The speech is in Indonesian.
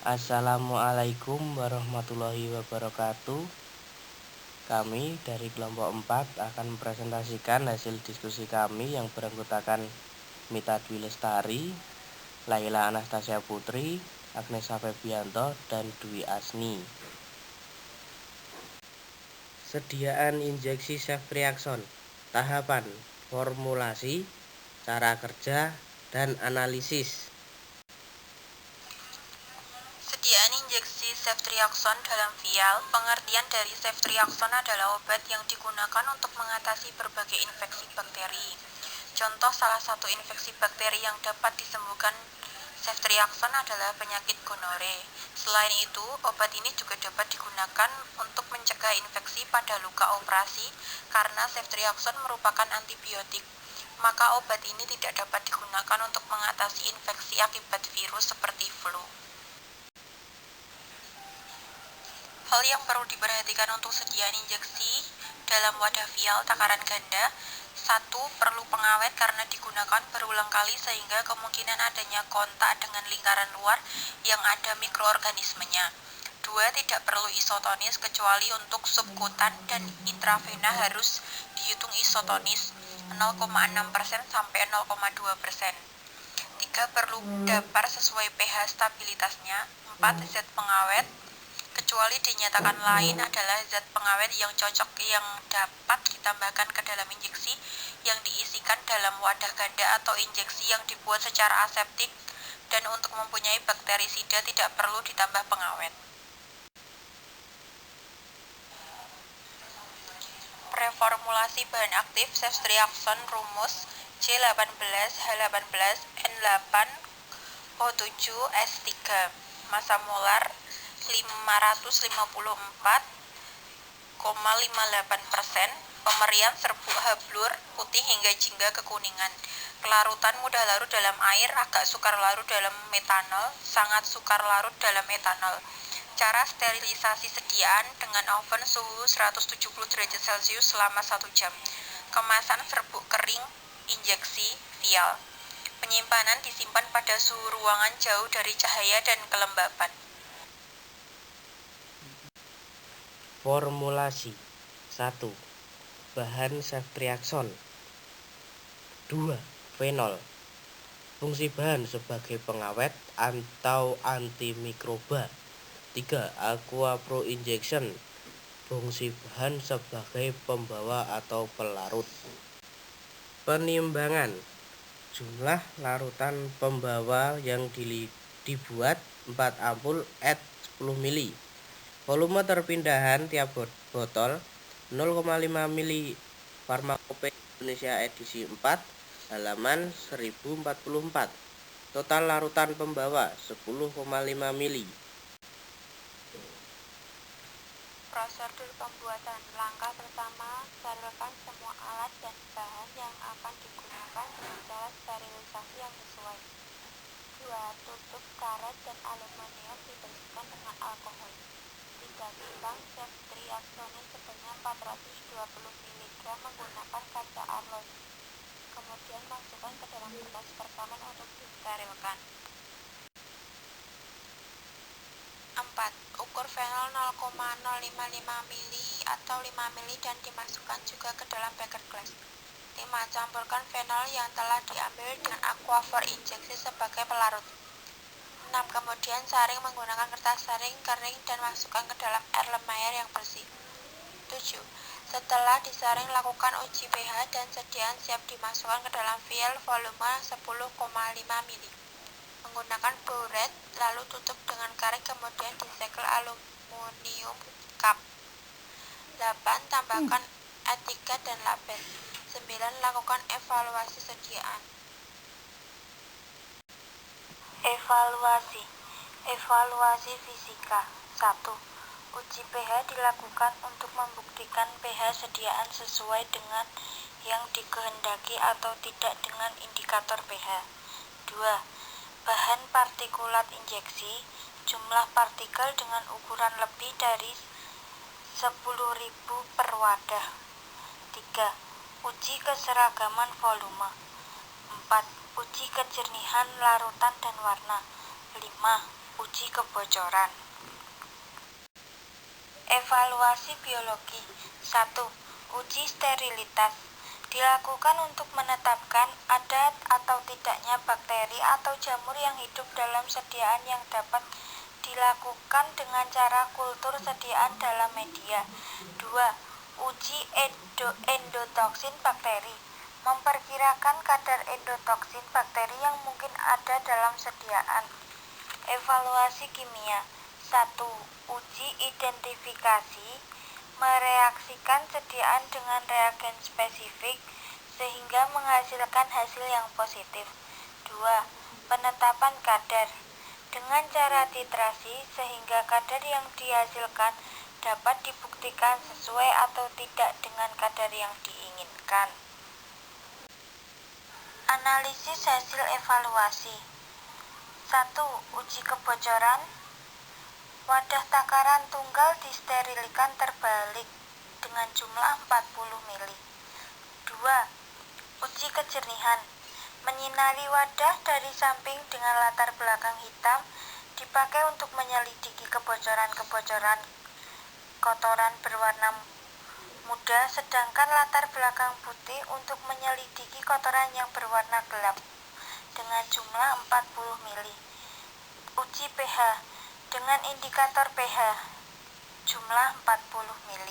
Assalamualaikum warahmatullahi wabarakatuh. Kami dari kelompok 4 akan mempresentasikan hasil diskusi kami yang beranggotakan Mita Dwi Lestari, Laila Anastasia Putri, Agnes Febianto, dan Dwi Asni. Sediaan injeksi ceftriaxone, tahapan, formulasi, cara kerja, dan analisis. Sediaan injeksi ceftriaxone dalam vial. Pengertian dari ceftriaxone adalah obat yang digunakan untuk mengatasi berbagai infeksi bakteri. Contoh salah satu infeksi bakteri yang dapat disembuhkan ceftriaxone adalah penyakit gonore. Selain itu, obat ini juga dapat digunakan untuk mencegah infeksi pada luka operasi karena ceftriaxone merupakan antibiotik. Maka obat ini tidak dapat digunakan untuk mengatasi infeksi akibat virus seperti flu. Hal yang perlu diperhatikan untuk sediaan injeksi dalam wadah vial takaran ganda. 1. Perlu pengawet karena digunakan berulang kali sehingga kemungkinan adanya kontak dengan lingkaran luar yang ada mikroorganismenya. 2. Tidak perlu isotonis kecuali untuk subkutan dan intravena harus dihitung isotonis 0,6% sampai 0,2%. 3. Perlu dapar sesuai pH stabilitasnya. 4. Zat pengawet kecuali dinyatakan lain adalah zat pengawet yang cocok yang dapat ditambahkan ke dalam injeksi yang diisikan dalam wadah ganda atau injeksi yang dibuat secara aseptik dan untuk mempunyai bakterisida tidak perlu ditambah pengawet. Preformulasi bahan aktif ceftriaxone rumus C18H18N8O7S3 massa molar 554,58%. Pemerian serbuk hablur putih hingga jingga kekuningan. Kelarutan mudah larut dalam air, agak sukar larut dalam metanol, sangat sukar larut dalam etanol. Cara sterilisasi sediaan dengan oven suhu 170 derajat Celcius selama 1 jam. Kemasan serbuk kering injeksi vial. Penyimpanan disimpan pada suhu ruangan jauh dari cahaya dan kelembapan. Formulasi 1. Bahan ceftriaxone. 2. Fenol. Fungsi bahan sebagai pengawet atau antimikroba. 3. Aqua Pro Injection. Fungsi bahan sebagai pembawa atau pelarut. Penimbangan jumlah larutan pembawa yang dibuat 4 ampul at 10 ml. Volume terpindahan tiap botol 0,5 ml. Farmakopedia Indonesia edisi 4 halaman 1044. Total larutan pembawa 10,5 ml. Prosedur pembuatan. Langkah pertama, sterilkan semua alat dan bahan yang akan digunakan dengan cara sterilisasi yang sesuai. 2. Tutup karet dan aluminium dibersihkan dengan alkohol. 3. Timbang ceftriaxone sebanyak 420 mg menggunakan kaca arloji. Kemudian masukkan ke dalam kertas perkaman untuk disterilkan. 4. Ukur fenol 0,055 ml atau 5 ml dan dimasukkan juga ke dalam beker gelas. 5. Campurkan fenol yang telah diambil dengan aqua for injeksi sebagai pelarut. 6. Kemudian saring menggunakan kertas saring kering dan masukkan ke dalam air lumayan yang bersih. 7. Setelah disaring lakukan uji pH dan sediaan siap dimasukkan ke dalam vial volume 10,5 ml. Menggunakan buret lalu tutup dengan karet kemudian disegel aluminium cup. 8. Tambahkan etiket dan label. 9. Lakukan evaluasi sediaan. Evaluasi fisika. 1. Uji pH dilakukan untuk membuktikan pH sediaan sesuai dengan yang dikehendaki atau tidak dengan indikator pH. 2. Bahan partikulat injeksi, jumlah partikel dengan ukuran lebih dari 10.000 per wadah. 3. Uji keseragaman volume. 4. Uji kejernihan larutan dan warna. 5. Uji kebocoran. Evaluasi biologi. 1. Uji sterilitas. Dilakukan untuk menetapkan ada atau tidaknya bakteri atau jamur yang hidup dalam sediaan yang dapat dilakukan dengan cara kultur sediaan dalam media. 2. Uji endotoksin bakteri. Memperkirakan kadar endotoksin bakteri yang mungkin ada dalam sediaan. Evaluasi kimia. 1. Uji identifikasi. Mereaksikan sediaan dengan reagen spesifik sehingga menghasilkan hasil yang positif. 2. Penetapan kadar. Dengan cara titrasi sehingga kadar yang dihasilkan dapat dibuktikan sesuai atau tidak dengan kadar yang diinginkan. Analisis hasil evaluasi. 1. Uji kebocoran. Wadah takaran tunggal disterilkan terbalik dengan jumlah 40 ml. 2. Uji kejernihan. Menyinari wadah dari samping dengan latar belakang hitam dipakai untuk menyelidiki kebocoran-kebocoran kotoran berwarna muda, sedangkan latar belakang putih untuk menyelidiki kotoran yang berwarna gelap dengan jumlah 40 ml. Uji pH dengan indikator pH jumlah 40 ml.